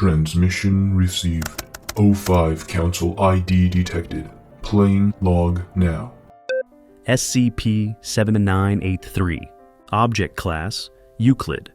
Transmission received. O5 Council ID detected. Playing log now. SCP-7983. Object Class Euclid.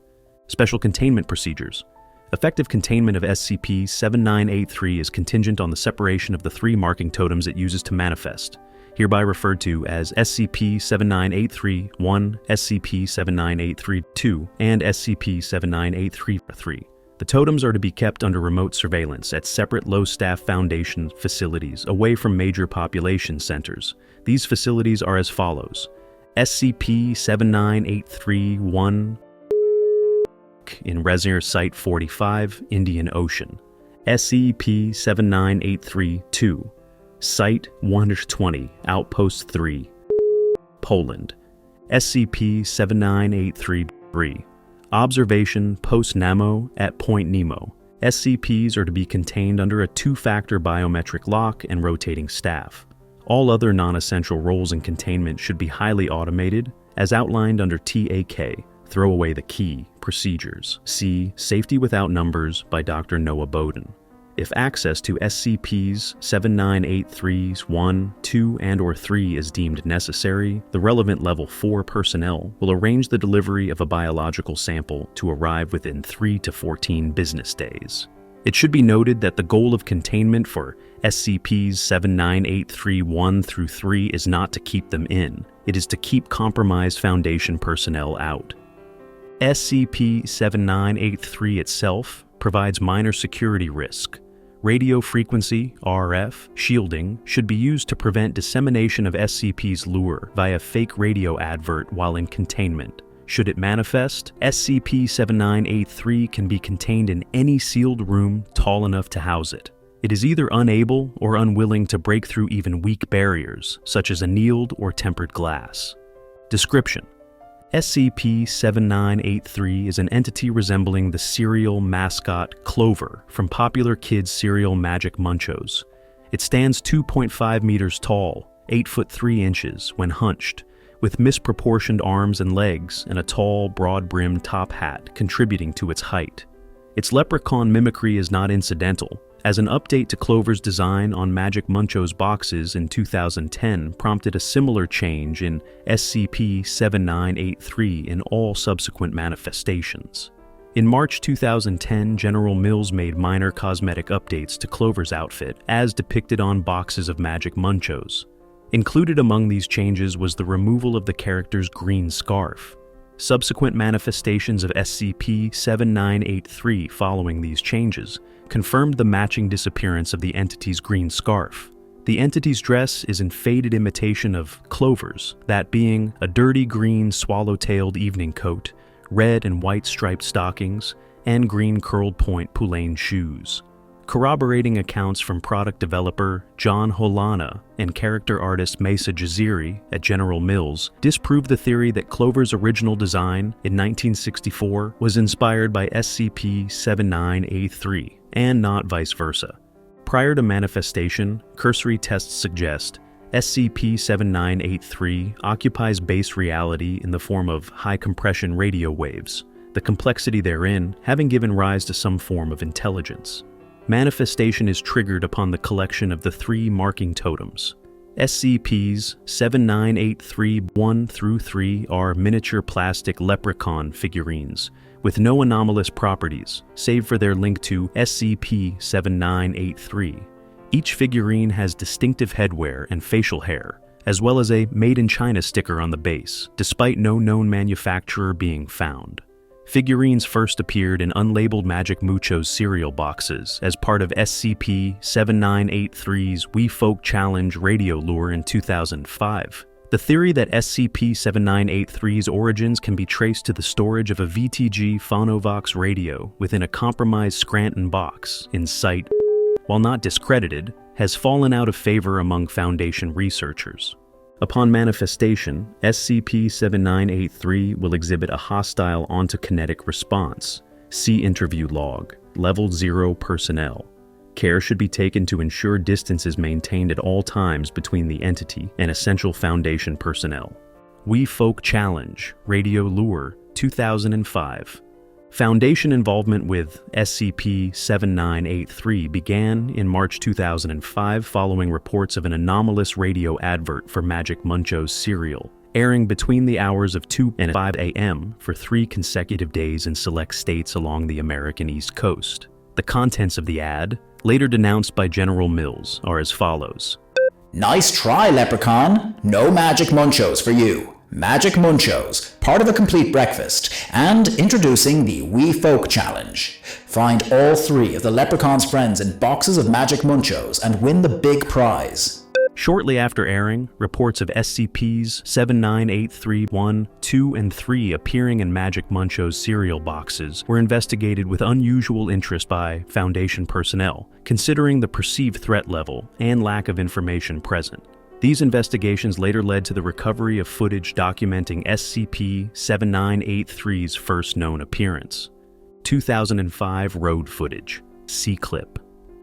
Special Containment Procedures. Effective containment of SCP-7983 is contingent on the separation of the three marking totems it uses to manifest, hereby referred to as SCP-7983-1, SCP-7983-2, and SCP-7983-3. The totems are to be kept under remote surveillance at separate low-staff Foundation facilities away from major population centers. These facilities are as follows: SCP-7983-1 in Resnier Site 45, Indian Ocean. SCP-7983-2, Site 120, Outpost 3, Poland. SCP-7983-3, Observation Post Nemo at Point Nemo. SCPs are to be contained under a two-factor biometric lock and rotating staff. All other non-essential roles in containment should be highly automated, as outlined under TAK, Throw Away the Key, Procedures. See Safety Without Numbers by Dr. Noah Bowden. If access to SCPs 7983's 1, 2, and/or 3 is deemed necessary, the relevant Level 4 personnel will arrange the delivery of a biological sample to arrive within 3 to 14 business days. It should be noted that the goal of containment for SCPs 7983-1 through 3 is not to keep them in. It is to keep compromised Foundation personnel out. SCP-7983 itself provides minor security risk. Radio frequency, RF, shielding should be used to prevent dissemination of SCP's lure via fake radio advert while in containment. Should it manifest, SCP-7983 can be contained in any sealed room tall enough to house it. It is either unable or unwilling to break through even weak barriers, such as annealed or tempered glass. Description: SCP-7983 is an entity resembling the cereal mascot Clover from popular kids' cereal Magic Munchos. It stands 2.5 meters tall, 8 foot 3 inches when hunched, with misproportioned arms and legs and a tall, broad-brimmed top hat contributing to its height. Its leprechaun mimicry is not incidental, as an update to Clover's design on Magic Munchos boxes in 2010 prompted a similar change in SCP-7983 in all subsequent manifestations. In March 2010, General Mills made minor cosmetic updates to Clover's outfit, as depicted on boxes of Magic Munchos. Included among these changes was the removal of the character's green scarf. Subsequent manifestations of SCP-7983 following these changes confirmed the matching disappearance of the entity's green scarf. The entity's dress is in faded imitation of Clover's, that being a dirty green swallow-tailed evening coat, red and white striped stockings, and green curled point poulain shoes. Corroborating accounts from product developer John Holana and character artist Mesa Jaziri at General Mills disprove the theory that Clover's original design in 1964 was inspired by SCP-7983, and not vice versa. Prior to manifestation, cursory tests suggest SCP-7983 occupies base reality in the form of high-compression radio waves, the complexity therein having given rise to some form of intelligence. Manifestation is triggered upon the collection of the three marking totems. SCPs 7983-1 through 3 are miniature plastic leprechaun figurines with no anomalous properties, save for their link to SCP-7983. Each figurine has distinctive headwear and facial hair, as well as a Made in China sticker on the base, despite no known manufacturer being found. Figurines first appeared in unlabeled Magic Muchos cereal boxes as part of SCP-7983's We Folk Challenge radio lure in 2005. The theory that SCP-7983's origins can be traced to the storage of a VTG Phonovox radio within a compromised Scranton box in Site, while not discredited, has fallen out of favor among Foundation researchers. Upon manifestation, SCP-7983 will exhibit a hostile ontokinetic response. See interview log. Level 0 personnel. Care should be taken to ensure distance is maintained at all times between the entity and essential Foundation personnel. We Folk Challenge, Radio Lure, 2005. Foundation involvement with SCP-7983 began in March 2005 following reports of an anomalous radio advert for Magic Muncho's cereal, airing between the hours of 2 and 5 a.m. for 3 consecutive days in select states along the American East Coast. The contents of the ad, later denounced by General Mills, are as follows. Nice try, Leprechaun. No Magic Munchos for you. Magic Munchos, part of a complete breakfast, and introducing the We Folk Challenge. Find all 3 of the Leprechaun's friends in boxes of Magic Munchos and win the big prize. Shortly after airing, reports of SCPs 7983 1, 2, and 3 appearing in Magic Muncho's cereal boxes were investigated with unusual interest by Foundation personnel, considering the perceived threat level and lack of information present. These investigations later led to the recovery of footage documenting SCP-7983's first known appearance. 2005 road footage. See clip.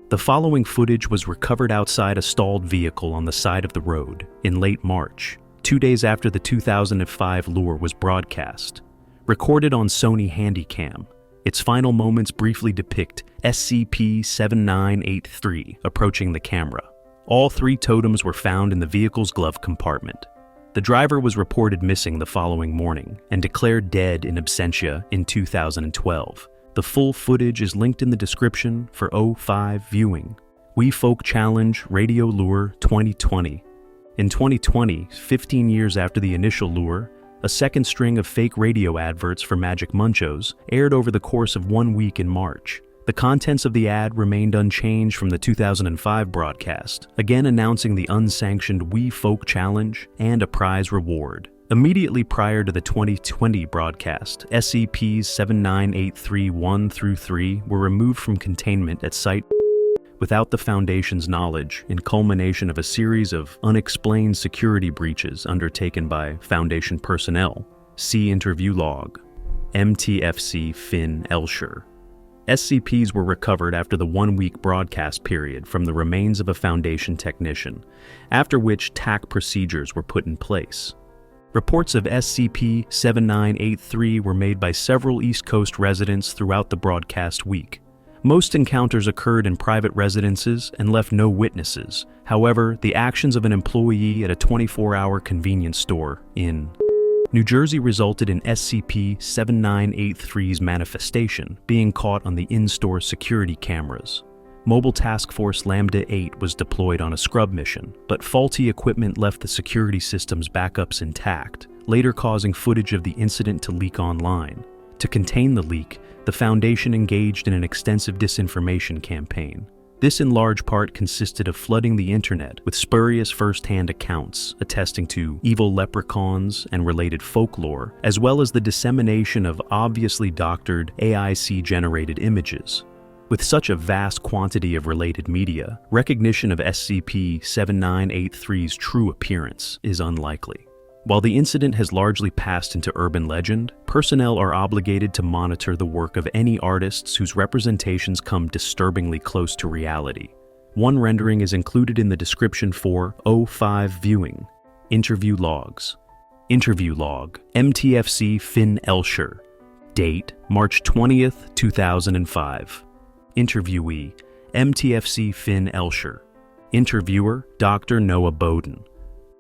The following footage was recovered outside a stalled vehicle on the side of the road in late March, 2 days after the 2005 lure was broadcast. Recorded on Sony Handycam, its final moments briefly depict SCP-7983 approaching the camera. All 3 totems were found in the vehicle's glove compartment. The driver was reported missing the following morning and declared dead in absentia in 2012. The full footage is linked in the description for O5 viewing. We Folk Challenge Radio Lure 2020. In 2020, 15 years after the initial lure, a second string of fake radio adverts for Magic Munchos aired over the course of 1 week in March. The contents of the ad remained unchanged from the 2005 broadcast, again announcing the unsanctioned We Folk Challenge and a prize reward. Immediately prior to the 2020 broadcast, SCPs 7983 1 through 3 were removed from containment at Site without the Foundation's knowledge, in culmination of a series of unexplained security breaches undertaken by Foundation personnel. See interview log. MTFC Finn Elsher. SCPs were recovered after the 1-week broadcast period from the remains of a Foundation technician, after which TAC procedures were put in place. Reports of SCP-7983 were made by several East Coast residents throughout the broadcast week. Most encounters occurred in private residences and left no witnesses. However, the actions of an employee at a 24-hour convenience store in New Jersey resulted in SCP-7983's manifestation being caught on the in-store security cameras. Mobile Task Force Lambda 8 was deployed on a scrub mission, but faulty equipment left the security system's backups intact, later causing footage of the incident to leak online. To contain the leak, the Foundation engaged in an extensive disinformation campaign. This in large part consisted of flooding the internet with spurious first-hand accounts attesting to evil leprechauns and related folklore, as well as the dissemination of obviously doctored AIC-generated images. With such a vast quantity of related media, recognition of SCP-7983's true appearance is unlikely. While the incident has largely passed into urban legend, personnel are obligated to monitor the work of any artists whose representations come disturbingly close to reality. One rendering is included in the description for O5 viewing. Interview logs. Interview log. MTFC Finn Elsher. Date, March 20th, 2005. Interviewee, MTFC Finn Elsher. Interviewer, Dr. Noah Bowden.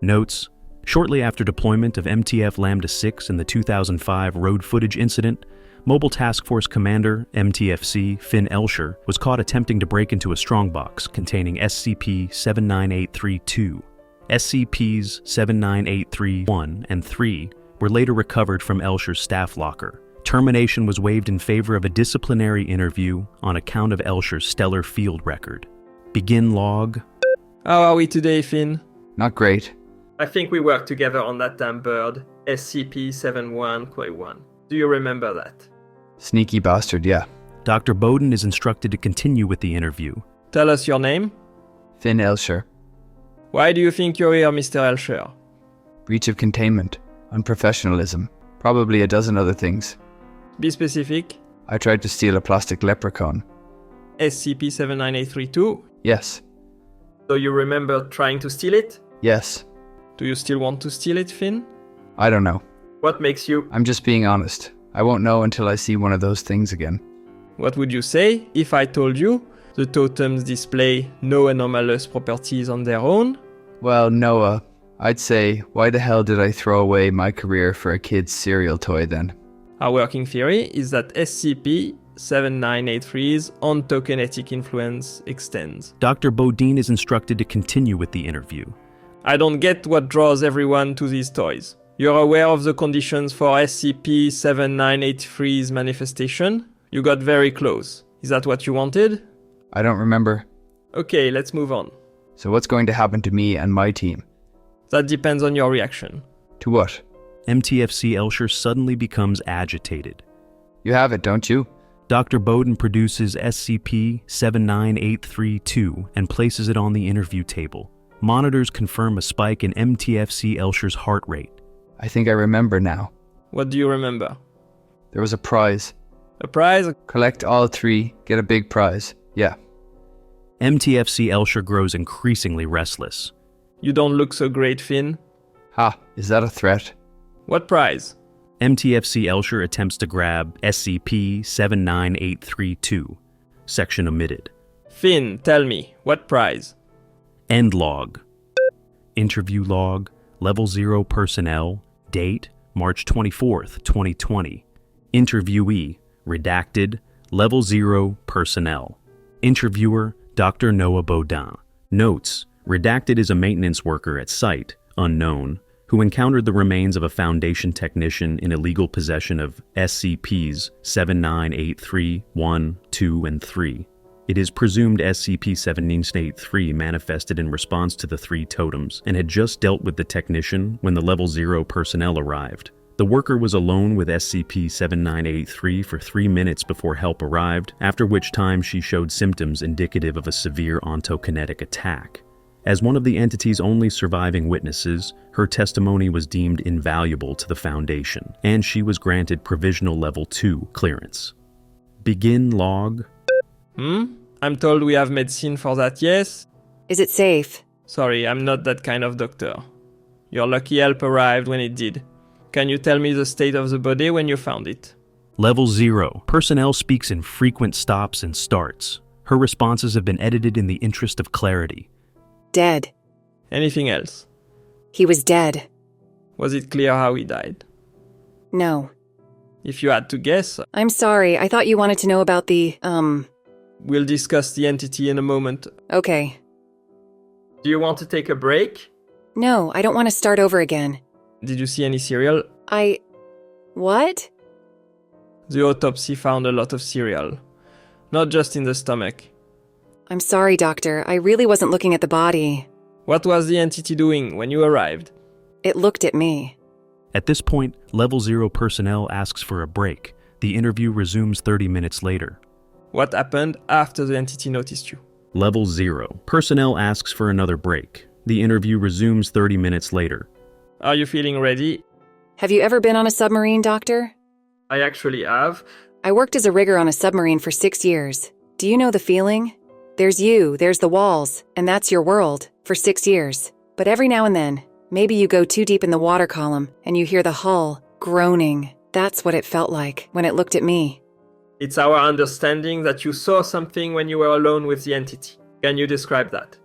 Notes: shortly after deployment of MTF Lambda 6 in the 2005 road footage incident, Mobile Task Force Commander, MTFC Finn Elsher, was caught attempting to break into a strongbox containing SCP-79832. SCPs 7983 1 and 3 were later recovered from Elsher's staff locker. Termination was waived in favor of a disciplinary interview on account of Elsher's stellar field record. Begin log. How are we today, Finn? Not great. I think we worked together on that damn bird, SCP-7181. Do you remember that? Sneaky bastard, yeah. Dr. Bowden is instructed to continue with the interview. Tell us your name. Finn Elsher. Why do you think you're here, Mr. Elsher? Breach of containment. Unprofessionalism. Probably a dozen other things. Be specific. I tried to steal a plastic leprechaun. SCP-79832? Yes. Do you remember trying to steal it? Yes. Do you still want to steal it, Finn? I don't know. What makes you... I'm just being honest. I won't know until I see one of those things again. What would you say if I told you the totems display no anomalous properties on their own? Well, Noah, I'd say, why the hell did I throw away my career for a kid's cereal toy then? Our working theory is that SCP-7983's ontokinetic influence extends. Dr. Bodine is instructed to continue with the interview. I don't get what draws everyone to these toys. You're aware of the conditions for SCP-7983's manifestation? You got very close. Is that what you wanted? I don't remember. Okay, let's move on. So what's going to happen to me and my team? That depends on your reaction. To what? MTFC Elsher suddenly becomes agitated. You have it, don't you? Dr. Bowden produces SCP-79832 and places it on the interview table. Monitors confirm a spike in MTFC Elsher's heart rate. I think I remember now. What do you remember? There was a prize. A prize? Collect all 3, get a big prize. Yeah. MTFC Elsher grows increasingly restless. You don't look so great, Finn. Ha, is that a threat? What prize? MTFC Elsher attempts to grab SCP-79832. Section omitted. Finn, tell me, what prize? End log. Interview log. Level 0 personnel. Date, March 24th, 2020. Interviewee, redacted. Level 0 personnel. Interviewer, Dr. Noah Bodin. Notes, redacted is a maintenance worker at site, unknown, who encountered the remains of a Foundation technician in illegal possession of SCPs 7983, 1, 2, and 3. It is presumed SCP-7983 manifested in response to the 3 totems and had just dealt with the technician when the Level 0 personnel arrived. The worker was alone with SCP-7983 for 3 minutes before help arrived, after which time she showed symptoms indicative of a severe ontokinetic attack. As one of the entity's only surviving witnesses, her testimony was deemed invaluable to the Foundation, and she was granted Provisional Level 2 clearance. Begin log. I'm told we have medicine for that, yes? Is it safe? Sorry, I'm not that kind of doctor. Your lucky help arrived when it did. Can you tell me the state of the body when you found it? Level 0. Personnel speaks in frequent stops and starts. Her responses have been edited in the interest of clarity. Dead. Anything else? He was dead. Was it clear how he died? No. If you had to guess, I'm sorry, I thought you wanted to know about the, we'll discuss the entity in a moment. Okay. Do you want to take a break? No, I don't want to start over again. Did you see any cereal? What? The autopsy found a lot of cereal. Not just in the stomach. I'm sorry, Doctor. I really wasn't looking at the body. What was the entity doing when you arrived? It looked at me. At this point, Level 0 personnel asks for a break. The interview resumes 30 minutes later. What happened after the entity noticed you? Level 0. Personnel asks for another break. The interview resumes 30 minutes later. Are you feeling ready? Have you ever been on a submarine, Doctor? I actually have. I worked as a rigger on a submarine for 6 years. Do you know the feeling? There's you, there's the walls, and that's your world, for 6 years. But every now and then, maybe you go too deep in the water column and you hear the hull groaning. That's what it felt like when it looked at me. It's our understanding that you saw something when you were alone with the entity. Can you describe that?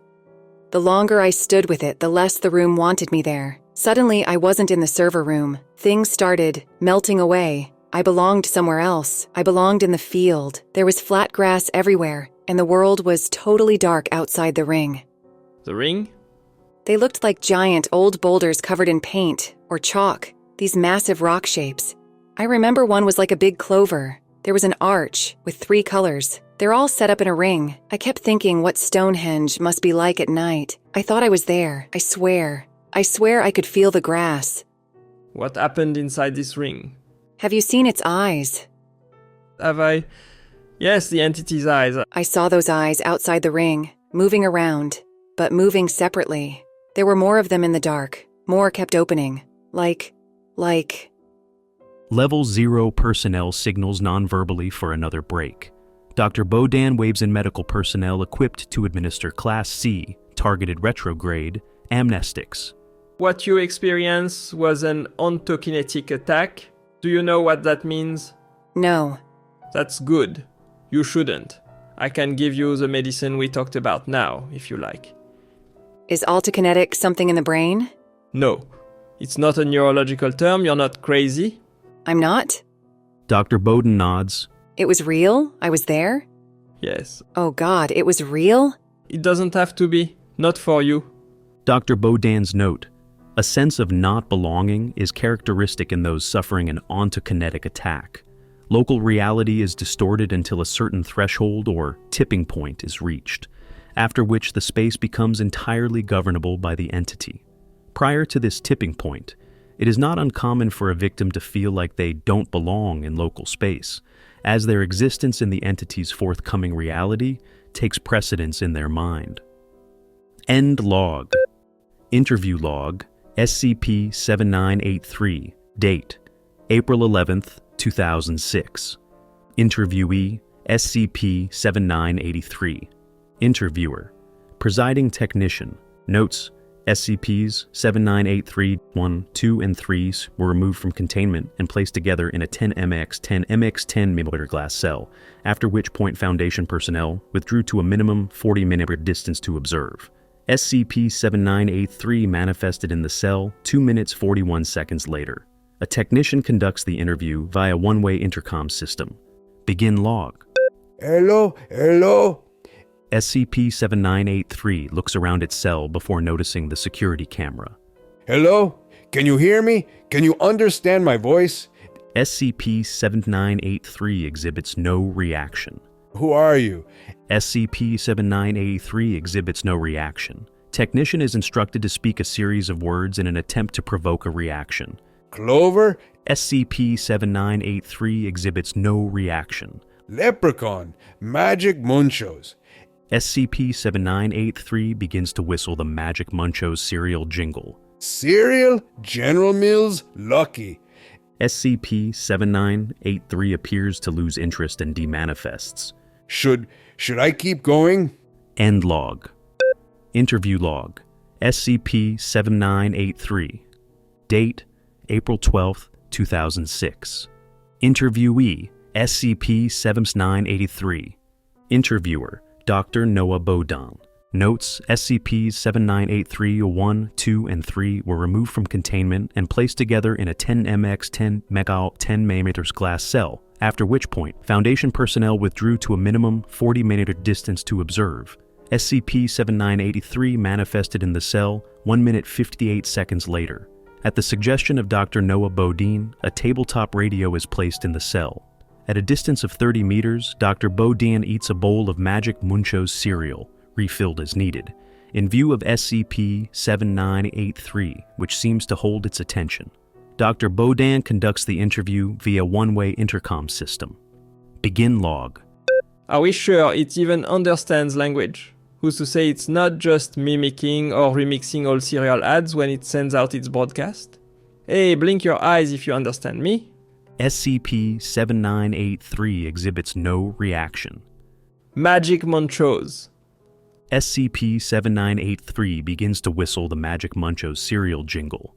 The longer I stood with it, the less the room wanted me there. Suddenly, I wasn't in the server room. Things started melting away. I belonged somewhere else. I belonged in the field. There was flat grass everywhere, and the world was totally dark outside the ring. The ring? They looked like giant old boulders covered in paint or chalk, these massive rock shapes. I remember one was like a big clover. There was an arch with 3 colors. They're all set up in a ring. I kept thinking what Stonehenge must be like at night. I thought I was there. I swear I could feel the grass. What happened inside this ring? Have you seen its eyes? Have I? Yes, the entity's eyes. I saw those eyes outside the ring, moving around, but moving separately. There were more of them in the dark. More kept opening. Like... Level 0 personnel signals non-verbally for another break. Dr. Bodin waves in medical personnel equipped to administer Class C, targeted retrograde, amnestics. What you experienced was an ontokinetic attack? Do you know what that means? No. That's good. You shouldn't. I can give you the medicine we talked about now, if you like. Is altikinetic something in the brain? No. It's not a neurological term, you're not crazy. I'm not? Dr. Bowden nods. It was real? I was there? Yes. Oh God, it was real? It doesn't have to be. Not for you. Dr. Bowden's note. A sense of not belonging is characteristic in those suffering an ontokinetic attack. Local reality is distorted until a certain threshold or tipping point is reached, after which the space becomes entirely governable by the entity. Prior to this tipping point, it is not uncommon for a victim to feel like they don't belong in local space, as their existence in the entity's forthcoming reality takes precedence in their mind. End log. Interview log, SCP-7983, date, April 11th, 2006. Interviewee, SCP-7983. Interviewer, presiding technician. Notes, SCPs 7983, 1, 2, and 3s were removed from containment and placed together in a 10 mm glass cell, after which point Foundation personnel withdrew to a minimum 40-minute distance to observe. SCP-7983 manifested in the cell 2 minutes 41 seconds later. A technician conducts the interview via one-way intercom system. Begin log. Hello? SCP-7983 looks around its cell before noticing the security camera. Hello? Can you hear me? Can you understand my voice? SCP-7983 exhibits no reaction. Who are you? SCP-7983 exhibits no reaction. Technician is instructed to speak a series of words in an attempt to provoke a reaction. Clover? SCP-7983 exhibits no reaction. Leprechaun? Magic Munchos? SCP-7983 begins to whistle the Magic Munchos cereal jingle. Cereal? General Mills? Lucky. SCP-7983 appears to lose interest and demanifests. Should I keep going? End log. Interview log. SCP-7983. Date, April 12th, 2006. Interviewee, SCP-7983. Interviewer, Dr. Noah Bowden. Notes, SCPs 7983, 1, 2, and 3 were removed from containment and placed together in a 10 mm glass cell, after which point Foundation personnel withdrew to a minimum 40-minute distance to observe. SCP-7983 manifested in the cell 1 minute 58 seconds later. At the suggestion of Dr. Noah Bowden, a tabletop radio is placed in the cell. At a distance of 30 meters, Dr. Bowden eats a bowl of Magic Munchos cereal, refilled as needed, in view of SCP-7983, which seems to hold its attention. Dr. Bowden conducts the interview via one-way intercom system. Begin log. Are we sure it even understands language? Who's to say it's not just mimicking or remixing all cereal ads when it sends out its broadcast? Hey, blink your eyes if you understand me. SCP-7983 exhibits no reaction. Magic Munchos. SCP-7983 begins to whistle the Magic Munchos cereal jingle.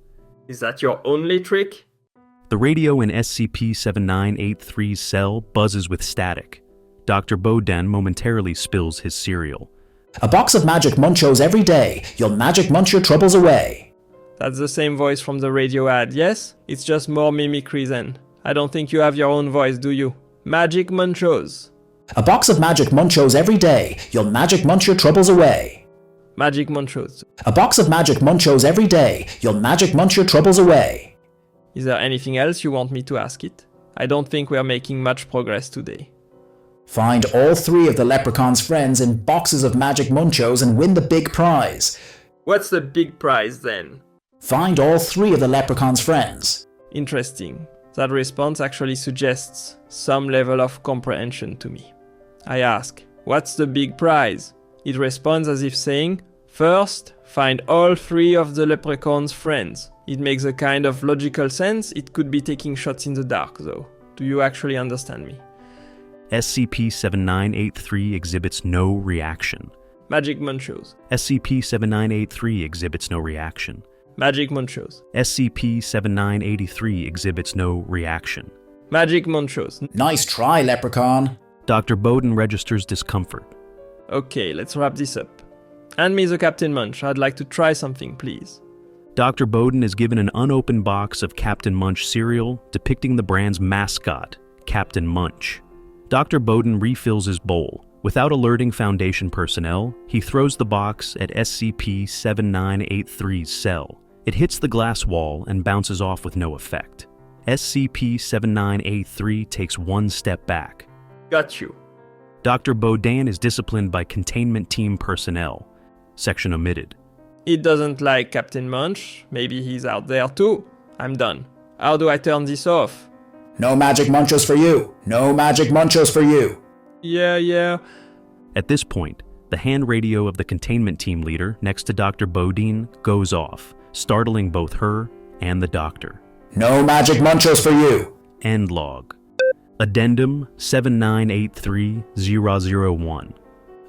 Is that your only trick? The radio in SCP-7983's cell buzzes with static. Dr. Bowden momentarily spills his cereal. A box of Magic Munchos every day. You'll Magic Munch your troubles away. That's the same voice from the radio ad, yes? It's just more mimicry then. I don't think you have your own voice, do you? Magic Munchos. A box of Magic Munchos every day. You'll Magic Munch your troubles away. Magic Munchos. A box of Magic Munchos every day. You'll Magic Munch your troubles away. Is there anything else you want me to ask it? I don't think we are making much progress today. Find all 3 of the Leprechaun's friends in boxes of Magic Munchos and win the big prize. What's the big prize then? Find all 3 of the Leprechaun's friends. Interesting. That response actually suggests some level of comprehension to me. I ask, what's the big prize? It responds as if saying, first, find all 3 of the Leprechaun's friends. It makes a kind of logical sense. It could be taking shots in the dark though. Do you actually understand me? SCP-7983 exhibits no reaction. Magic Munchos. SCP-7983 exhibits no reaction. Magic Munchos. SCP-7983 exhibits no reaction. Magic Munchos. Nice try, Leprechaun. Dr. Bowden registers discomfort. Okay, let's wrap this up. Hand me the Captain Munch. I'd like to try something, please. Dr. Bowden is given an unopened box of Captain Munch cereal depicting the brand's mascot, Captain Munch. Dr. Bowden refills his bowl. Without alerting Foundation personnel, he throws the box at SCP-7983's cell. It hits the glass wall and bounces off with no effect. SCP-7983 takes one step back. Got you. Dr. Bowden is disciplined by Containment Team personnel. Section omitted. It doesn't like Captain Munch. Maybe he's out there too. I'm done. How do I turn this off? No magic munchos for you. No magic munchos for you. Yeah. At this point, the hand radio of the Containment Team leader next to Dr. Bowden goes off, startling both her and the doctor. No magic munchos for you. End log. Addendum 7983-001.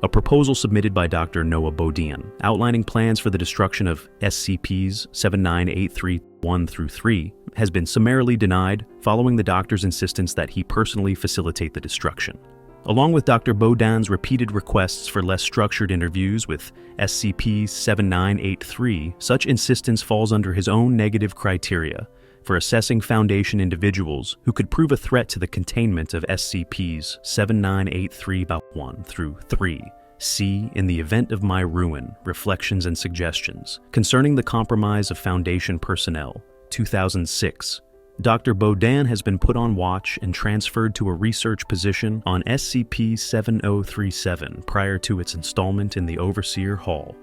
A proposal submitted by Dr. Noah Bowden outlining plans for the destruction of SCPs 7983-1-3 has been summarily denied following the doctor's insistence that he personally facilitate the destruction. Along with Dr. Bowden's repeated requests for less structured interviews with SCP-7983, such insistence falls under his own negative criteria for assessing Foundation individuals who could prove a threat to the containment of SCPs 7983-1-3. See, in the event of my ruin, reflections and suggestions concerning the compromise of Foundation personnel, 2006. Dr. Bowden has been put on watch and transferred to a research position on SCP-7037 prior to its installment in the Overseer Hall.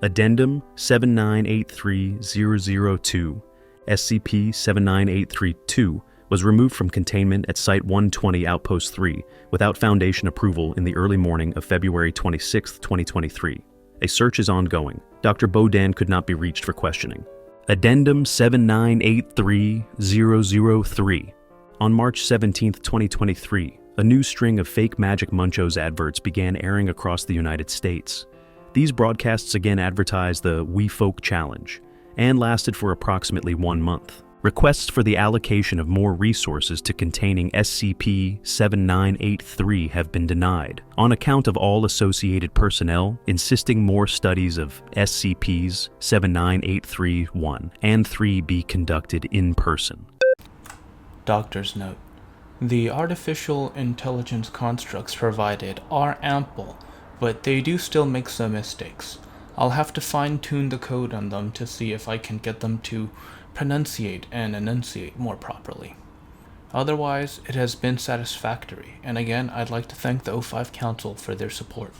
Addendum 7983-002. SCP-7983-2 was removed from containment at Site-120 Outpost 3 without Foundation approval in the early morning of February 26, 2023. A search is ongoing. Dr. Bowden could not be reached for questioning. Addendum 7983-003. On March 17, 2023, a new string of fake Magic Munchos adverts began airing across the United States. These broadcasts again advertised the We Folk Challenge and lasted for approximately 1 month. Requests for the allocation of more resources to containing SCP-7983 have been denied, on account of all associated personnel insisting more studies of SCPs 7983-1 and 3 be conducted in person. Doctor's note. The artificial intelligence constructs provided are ample, but they do still make some mistakes. I'll have to fine-tune the code on them to see if I can get them to pronunciate and enunciate more properly. Otherwise, it has been satisfactory, and again, I'd like to thank the O5 Council for their support.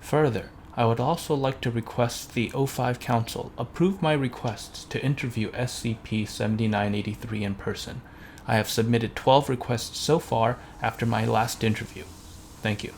Further, I would also like to request the O5 Council approve my requests to interview SCP-7983 in person. I have submitted 12 requests so far after my last interview. Thank you.